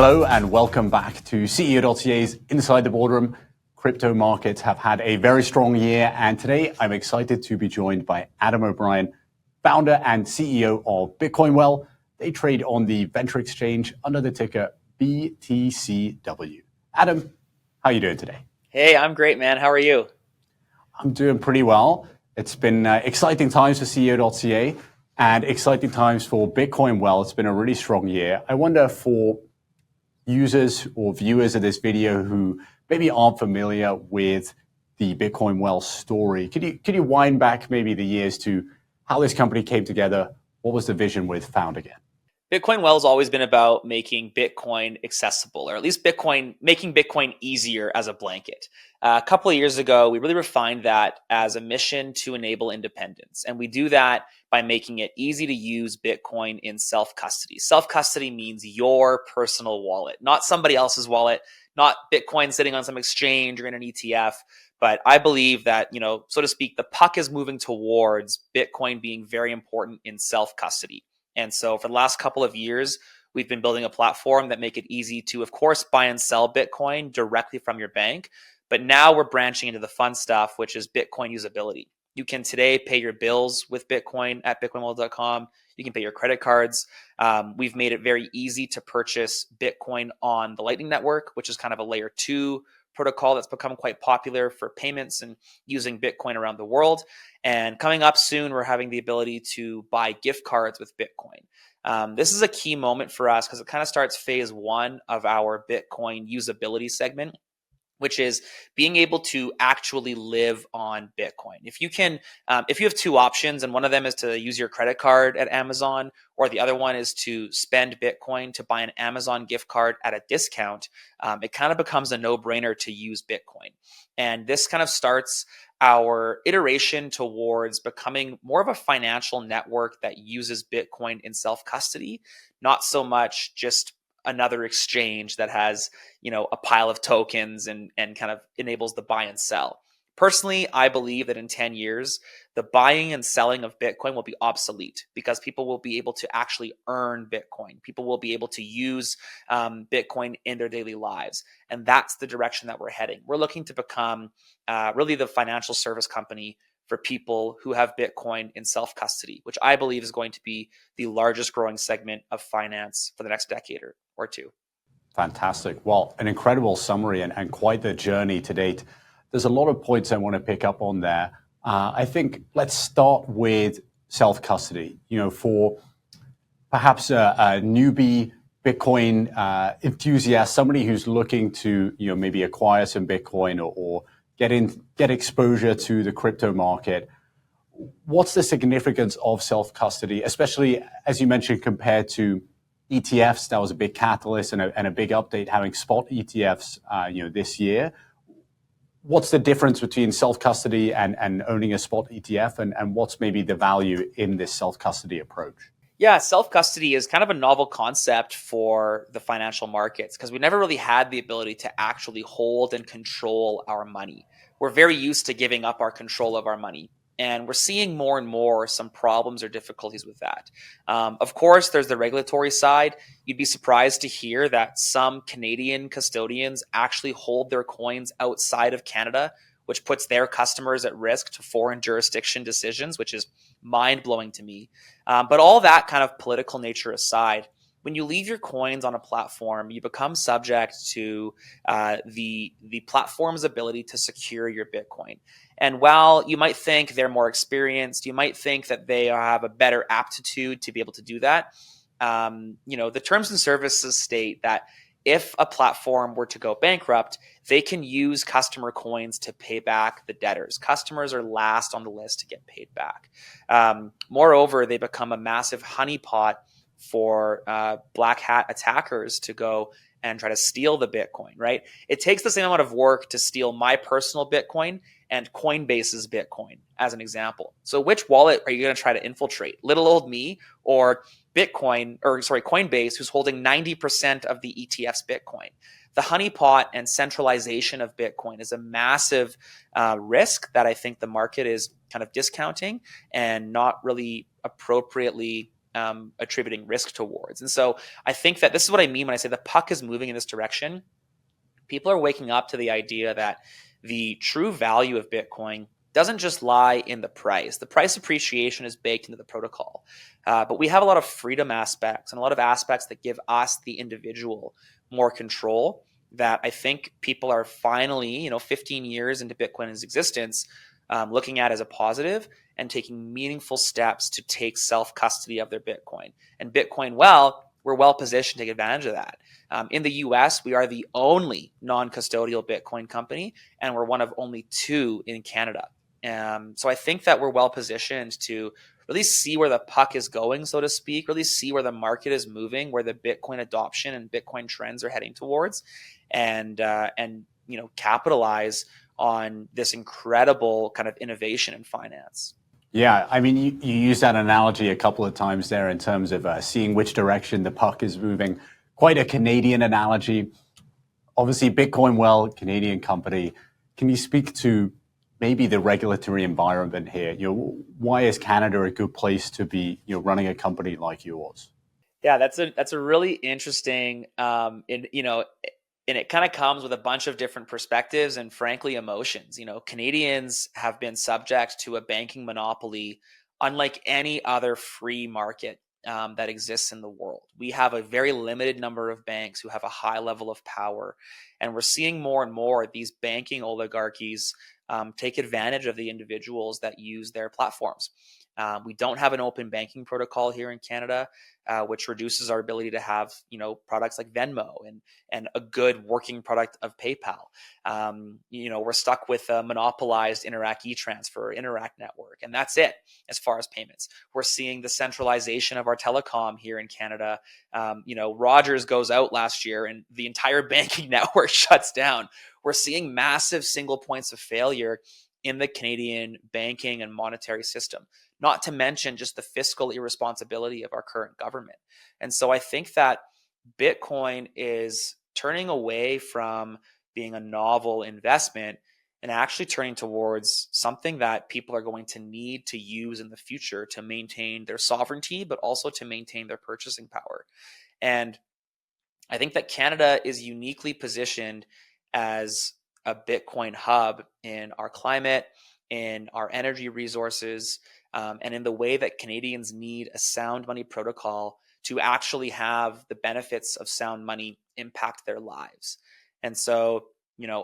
Hello and welcome back to CEO.CA's Inside the Boardroom. Crypto markets have had a very strong year, and today I'm excited to be joined by Adam O'Brien, founder and CEO of BitcoinWell. They trade on the venture exchange under the ticker BTCW. Adam, how are you doing today? Hey, I'm great, man. How are you? I'm doing pretty well. It's been exciting times for CEO.CA and exciting times for BitcoinWell. It's been a really strong year. I wonder for users or viewers of this video who maybe aren't familiar with the BitcoinWell story, could you wind back maybe the years to how this company came together? What was the vision with Found Again? BitcoinWell has always been about making Bitcoin accessible, or at least making Bitcoin easier as a blanket. A couple of years ago, we really refined that as a mission to enable independence. And we do that by making it easy to use Bitcoin in self-custody. Self-custody means your personal wallet, not somebody else's wallet, not Bitcoin sitting on some exchange or in an ETF. But I believe that, so to speak, the puck is moving towards Bitcoin being very important in self-custody. And so for the last couple of years, we've been building a platform that make it easy to, of course, buy and sell Bitcoin directly from your bank. But now we're branching into the fun stuff, which is Bitcoin usability. You can today pay your bills with Bitcoin at bitcoinwell.com. You can pay your credit cards. We've made it very easy to purchase Bitcoin on the Lightning Network, which is kind of a layer 2 protocol that's become quite popular for payments and using Bitcoin around the world. And coming up soon, we're having the ability to buy gift cards with Bitcoin. This is a key moment for us because it kind of starts phase 1 of our Bitcoin usability segment, which is being able to actually live on Bitcoin. If you have two options, and one of them is to use your credit card at Amazon, or the other one is to spend Bitcoin to buy an Amazon gift card at a discount, it kind of becomes a no-brainer to use Bitcoin. And this kind of starts our iteration towards becoming more of a financial network that uses Bitcoin in self-custody, not so much just another exchange that has, a pile of tokens and kind of enables the buy and sell. Personally, I believe that in 10 years, the buying and selling of Bitcoin will be obsolete because people will be able to actually earn Bitcoin. People will be able to use Bitcoin in their daily lives. And that's the direction that we're heading. We're looking to become really the financial service company for people who have Bitcoin in self-custody, which I believe is going to be the largest growing segment of finance for the next decade or two. Fantastic. Well, an incredible summary and quite the journey to date. There's a lot of points I want to pick up on there. I think let's start with self-custody. For perhaps a newbie Bitcoin enthusiast, somebody who's looking to maybe acquire some Bitcoin or get exposure to the crypto market. What's the significance of self-custody, especially as you mentioned, compared to ETFs? That was a big catalyst and a big update, having spot ETFs this year. What's the difference between self-custody and owning a spot ETF, and what's maybe the value in this self-custody approach? Yeah, self-custody is kind of a novel concept for the financial markets because we never really had the ability to actually hold and control our money. We're very used to giving up our control of our money. And we're seeing more and more some problems or difficulties with that. Of course, there's the regulatory side. You'd be surprised to hear that some Canadian custodians actually hold their coins outside of Canada, which puts their customers at risk to foreign jurisdiction decisions, which is mind-blowing to me. But all that kind of political nature aside, when you leave your coins on a platform, you become subject to the platform's ability to secure your Bitcoin. And while you might think they're more experienced, you might think that they have a better aptitude to be able to do that. The terms and services state that if a platform were to go bankrupt, they can use customer coins to pay back the debtors. Customers are last on the list to get paid back. Moreover, they become a massive honeypot for black hat attackers to go and try to steal the Bitcoin, right? It takes the same amount of work to steal my personal Bitcoin and Coinbase's Bitcoin, as an example. So which wallet are you going to try to infiltrate? Little old me or Coinbase, who's holding 90% of the ETF's Bitcoin? The honeypot and centralization of Bitcoin is a massive risk that I think the market is kind of discounting and not really appropriately attributing risk towards. And so I think that this is what I mean when I say the puck is moving in this direction. People are waking up to the idea that the true value of Bitcoin doesn't just lie in the price. The price appreciation is baked into the protocol. But we have a lot of freedom aspects and a lot of aspects that give us, the individual, more control that I think people are finally, 15 years into Bitcoin's existence, looking at as a positive and taking meaningful steps to take self-custody of their Bitcoin. And Bitcoin, we're well positioned to take advantage of that. In the US, we are the only non-custodial Bitcoin company, and we're one of only 2 in Canada. So I think that we're well positioned to really see where the puck is going, so to speak, really see where the market is moving, where the Bitcoin adoption and Bitcoin trends are heading towards, and capitalize on this incredible kind of innovation in finance. Yeah, I mean, you used that analogy a couple of times there in terms of seeing which direction the puck is moving. Quite a Canadian analogy. Obviously, Bitcoin, Canadian company. Can you speak to maybe the regulatory environment here? Why is Canada a good place to be, running a company like yours? Yeah, that's a really interesting, and it kind of comes with a bunch of different perspectives and frankly emotions. Canadians have been subject to a banking monopoly unlike any other free market that exists in the world. We have a very limited number of banks who have a high level of power, and we're seeing more and more these banking oligarchies take advantage of the individuals that use their platforms. We don't have an open banking protocol here in Canada, which reduces our ability to have, products like Venmo and a good working product of PayPal. We're stuck with a monopolized Interac e-transfer, Interac network, and that's it as far as payments. We're seeing the centralization of our telecom here in Canada. Rogers goes out last year and the entire banking network shuts down. We're seeing massive single points of failure in the Canadian banking and monetary system, not to mention just the fiscal irresponsibility of our current government. And so I think that Bitcoin is turning away from being a novel investment and actually turning towards something that people are going to need to use in the future to maintain their sovereignty, but also to maintain their purchasing power. And I think that Canada is uniquely positioned as a Bitcoin hub in our climate, in our energy resources, and in the way that Canadians need a sound money protocol to actually have the benefits of sound money impact their lives. And so,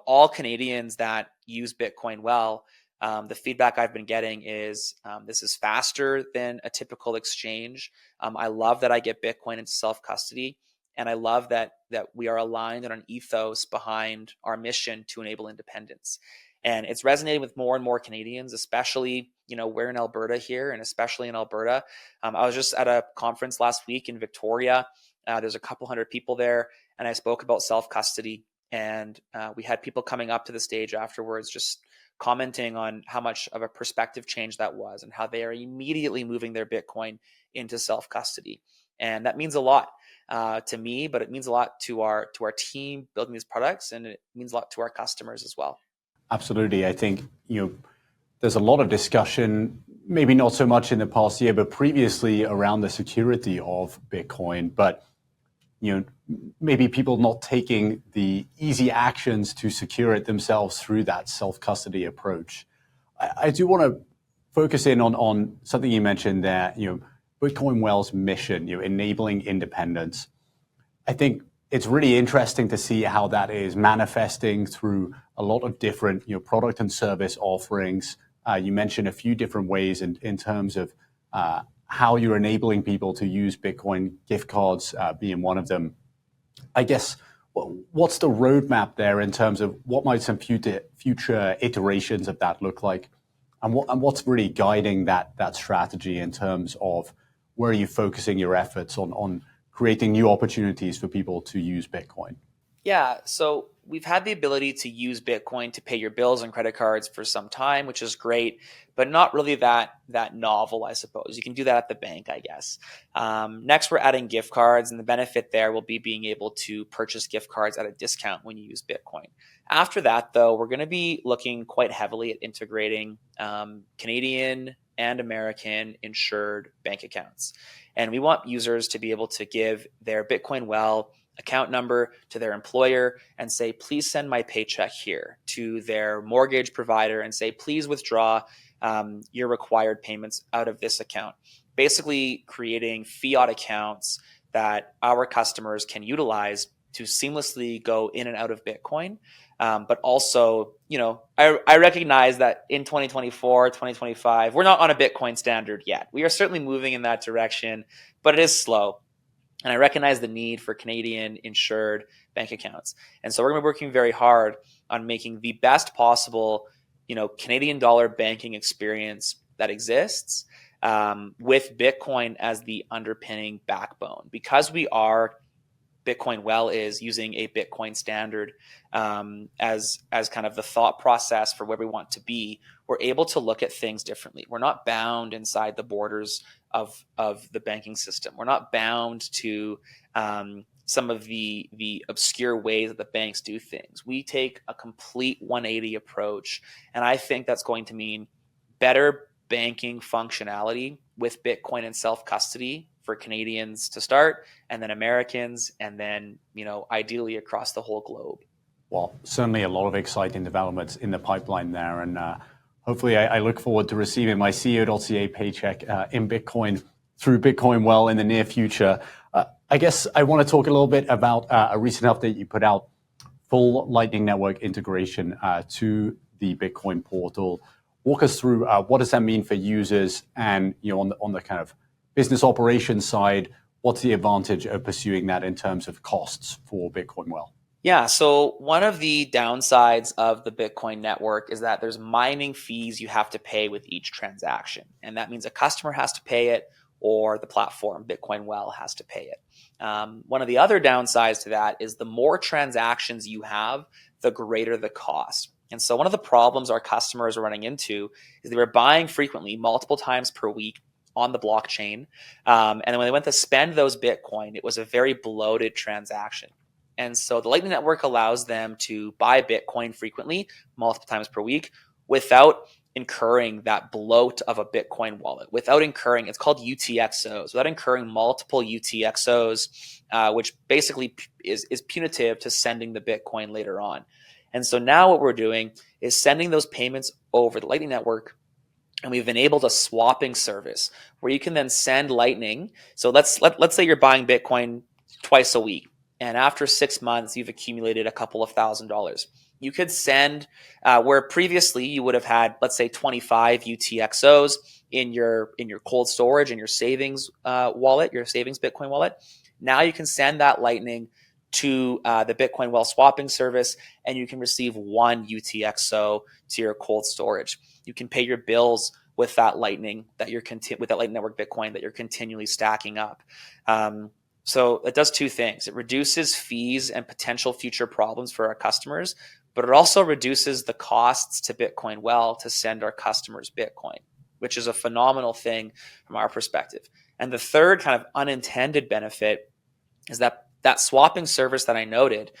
all Canadians that use Bitcoin the feedback I've been getting is this is faster than a typical exchange. I love that I get Bitcoin into self-custody. And I love that we are aligned on an ethos behind our mission to enable independence. And it's resonating with more and more Canadians, especially, we're in Alberta here, and especially in Alberta. I was just at a conference last week in Victoria. There's a couple hundred people there, and I spoke about self-custody. And we had people coming up to the stage afterwards just commenting on how much of a perspective change that was and how they are immediately moving their Bitcoin into self-custody. And that means a lot to me, but it means a lot to our team building these products, and it means a lot to our customers as well. Absolutely. I think, there's a lot of discussion, maybe not so much in the past year, but previously around the security of Bitcoin. But, maybe people not taking the easy actions to secure it themselves through that self-custody approach. I do want to focus in on something you mentioned there, Bitcoin mission, enabling independence. I think it's really interesting to see how that is manifesting through a lot of different, product and service offerings. You mentioned a few different ways in terms of how you're enabling people to use Bitcoin, gift cards being one of them. I guess, what's the roadmap there in terms of what might some future iterations of that look like? And what's really guiding that strategy in terms of where are you focusing your efforts on creating new opportunities for people to use Bitcoin? Yeah, so we've had the ability to use Bitcoin to pay your bills and credit cards for some time, which is great, but not really that novel, I suppose. You can do that at the bank, I guess. Next, we're adding gift cards, and the benefit there will be being able to purchase gift cards at a discount when you use Bitcoin. After that, though, we're going to be looking quite heavily at integrating Canadian and American insured bank accounts. And we want users to be able to give their Bitcoin Well account number to their employer and say, please send my paycheck here, to their mortgage provider and say, please withdraw your required payments out of this account. Basically creating fiat accounts that our customers can utilize to seamlessly go in and out of Bitcoin. But also, I recognize that in 2024, 2025, we're not on a Bitcoin standard yet. We are certainly moving in that direction, but it is slow. And I recognize the need for Canadian insured bank accounts. And so we're going to be working very hard on making the best possible, Canadian dollar banking experience that exists, with Bitcoin as the underpinning backbone. Because Bitcoin Well is using a Bitcoin standard as kind of the thought process for where we want to be, we're able to look at things differently. We're not bound inside the borders of the banking system. We're not bound to some of the obscure ways that the banks do things. We take a complete 180 approach, and I think that's going to mean better banking functionality with Bitcoin and self-custody for Canadians to start, and then Americans, and then, ideally across the whole globe. Well, certainly a lot of exciting developments in the pipeline there. And hopefully I look forward to receiving my CEO.CA paycheck in Bitcoin through Bitcoin Well in the near future. I guess I want to talk a little bit about a recent update you put out, full Lightning Network integration to the Bitcoin portal. Walk us through what does that mean for users, and on the kind of business operations side, what's the advantage of pursuing that in terms of costs for Bitcoin Well? Yeah, so one of the downsides of the Bitcoin network is that there's mining fees you have to pay with each transaction. And that means a customer has to pay it, or the platform, Bitcoin Well, has to pay it. One of the other downsides to that is the more transactions you have, the greater the cost. And so one of the problems our customers are running into is they were buying frequently, multiple times per week, on the blockchain. And then when they went to spend those Bitcoin, it was a very bloated transaction. And so the Lightning Network allows them to buy Bitcoin frequently, multiple times per week, without incurring that bloat of a Bitcoin wallet, it's called UTXOs, without incurring multiple UTXOs, which basically is punitive to sending the Bitcoin later on. And so now what we're doing is sending those payments over the Lightning Network. And we've enabled a swapping service where you can then send Lightning. So let's say you're buying Bitcoin twice a week, and after 6 months, you've accumulated a couple of $1,000s. You could send where previously you would have had, let's say, 25 UTXOs in your cold storage, in your savings wallet, your savings Bitcoin wallet. Now you can send that Lightning to the Bitcoin Well swapping service, and you can receive 1 UTXO to your cold storage. You can pay your bills with that Lightning with that Lightning Network Bitcoin that you're continually stacking up. So it does two things. It reduces fees and potential future problems for our customers, but it also reduces the costs to Bitcoin Well to send our customers Bitcoin, which is a phenomenal thing from our perspective. And the third kind of unintended benefit is that swapping service that I noted,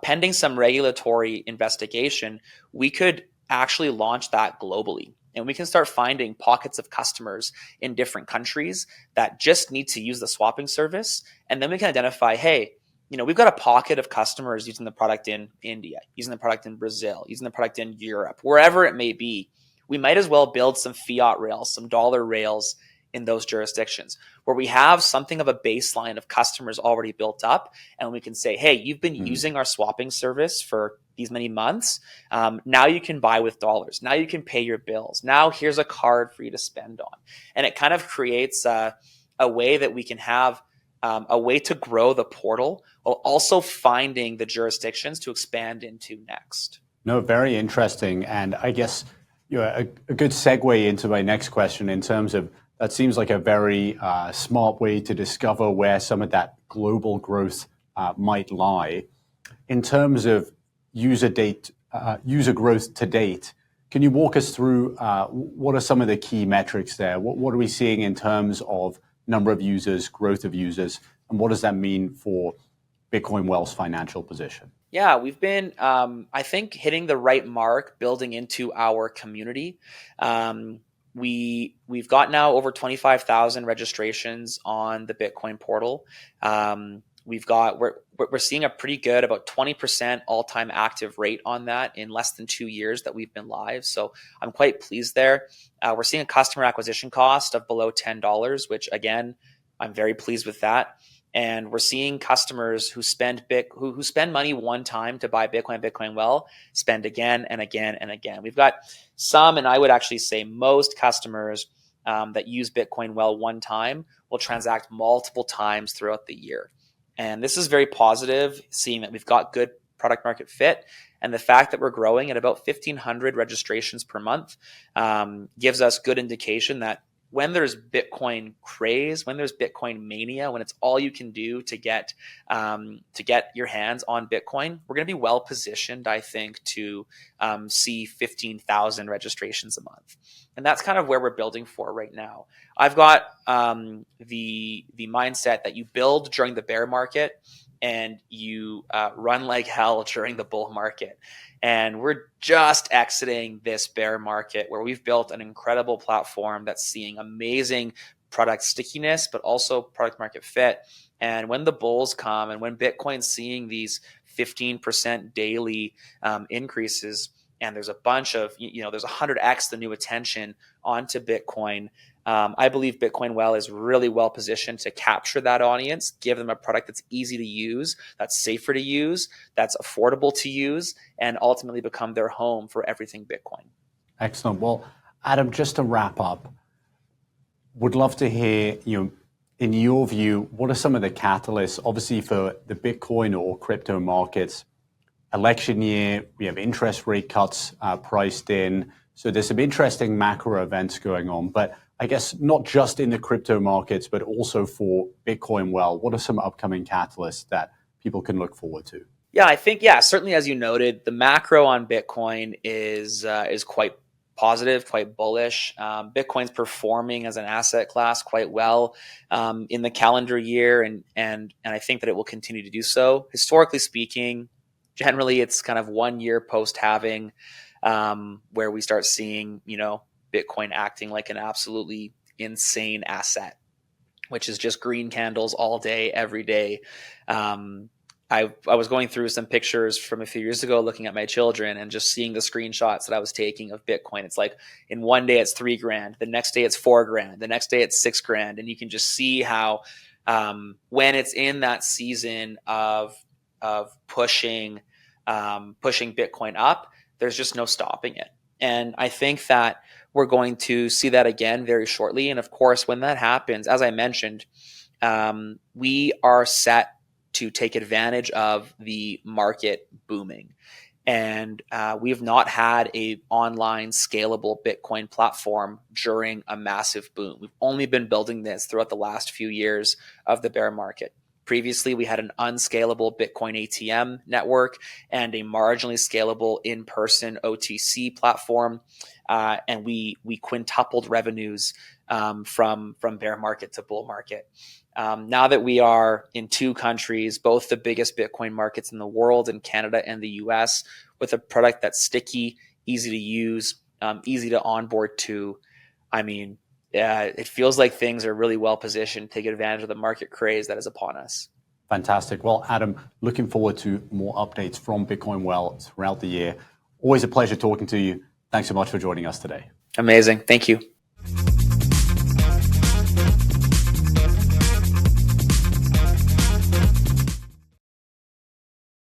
pending some regulatory investigation, we could actually launch that globally. And we can start finding pockets of customers in different countries that just need to use the swapping service. And then we can identify, hey, we've got a pocket of customers using the product in India, using the product in Brazil, using the product in Europe, wherever it may be. We might as well build some fiat rails, some dollar rails in those jurisdictions where we have something of a baseline of customers already built up. And we can say, hey, you've been using our swapping service for these many months. Now you can buy with dollars. Now you can pay your bills. Now here's a card for you to spend on. And it kind of creates a way that we can have a way to grow the portal while also finding the jurisdictions to expand into next. No, very interesting. And I guess a good segue into my next question in terms of that seems like a very smart way to discover where some of that global growth might lie. In terms of user growth to date, can you walk us through what are some of the key metrics there? What are we seeing in terms of number of users, growth of users, and what does that mean for Bitcoin Well's financial position? Yeah, we've been, I think, hitting the right mark, building into our community. we've got now over 25,000 registrations on the Bitcoin portal. We're seeing a pretty good, about 20% all-time active rate on that in less than 2 years that we've been live. So I'm quite pleased there. We're seeing a customer acquisition cost of below $10, which again, I'm very pleased with that. And we're seeing customers who spend who spend money one time to buy Bitcoin well, spend again and again and again. We've got some, and I would actually say most customers that use Bitcoin well one time will transact multiple times throughout the year. And this is very positive, seeing that we've got good product market fit. And the fact that we're growing at about 1,500 registrations per month gives us good indication that when there's Bitcoin craze, when there's Bitcoin mania, when it's all you can do to get your hands on Bitcoin, we're going to be well positioned, I think, to see 15,000 registrations a month. And that's kind of where we're building for right now. I've got the mindset that you build during the bear market and you run like hell during the bull market. And we're just exiting this bear market where we've built an incredible platform that's seeing amazing product stickiness, but also product market fit. And when the bulls come and when Bitcoin's seeing these 15% daily increases, and there's a bunch of, there's 100x the new attention onto Bitcoin, I believe Bitcoin Well is really well positioned to capture that audience, give them a product that's easy to use, that's safer to use, that's affordable to use, and ultimately become their home for everything Bitcoin. Excellent. Well, Adam, just to wrap up, would love to hear, in your view, what are some of the catalysts, obviously for the Bitcoin or crypto markets? Election year, we have interest rate cuts priced in. So there's some interesting macro events going on, but I guess not just in the crypto markets, but also for Bitcoin Well. What are some upcoming catalysts that people can look forward to? Yeah, I think, certainly as you noted, the macro on Bitcoin is quite positive, quite bullish. Bitcoin's performing as an asset class quite well in the calendar year, and I think that it will continue to do so. Historically speaking, generally it's kind of 1 year post-halving where we start seeing, Bitcoin acting like an absolutely insane asset, which is just green candles all day, every day. I was going through some pictures from a few years ago, looking at my children and just seeing the screenshots that I was taking of Bitcoin. It's like in one day it's $3,000, the next day it's $4,000, the next day it's $6,000, and you can just see how when it's in that season of pushing Bitcoin up, there's just no stopping it. And I think that we're going to see that again very shortly. And of course, when that happens, as I mentioned, we are set to take advantage of the market booming. And we have not had an online scalable Bitcoin platform during a massive boom. We've only been building this throughout the last few years of the bear market. Previously, we had an unscalable Bitcoin ATM network and a marginally scalable in-person OTC platform. And we quintupled revenues from bear market to bull market. Now that we are in 2 countries, both the biggest Bitcoin markets in the world, in Canada and the US, with a product that's sticky, easy to use, easy to onboard to, it feels like things are really well positioned to take advantage of the market craze that is upon us. Fantastic. Well, Adam, looking forward to more updates from Bitcoin Well throughout the year. Always a pleasure talking to you. Thanks so much for joining us today. Amazing. Thank you.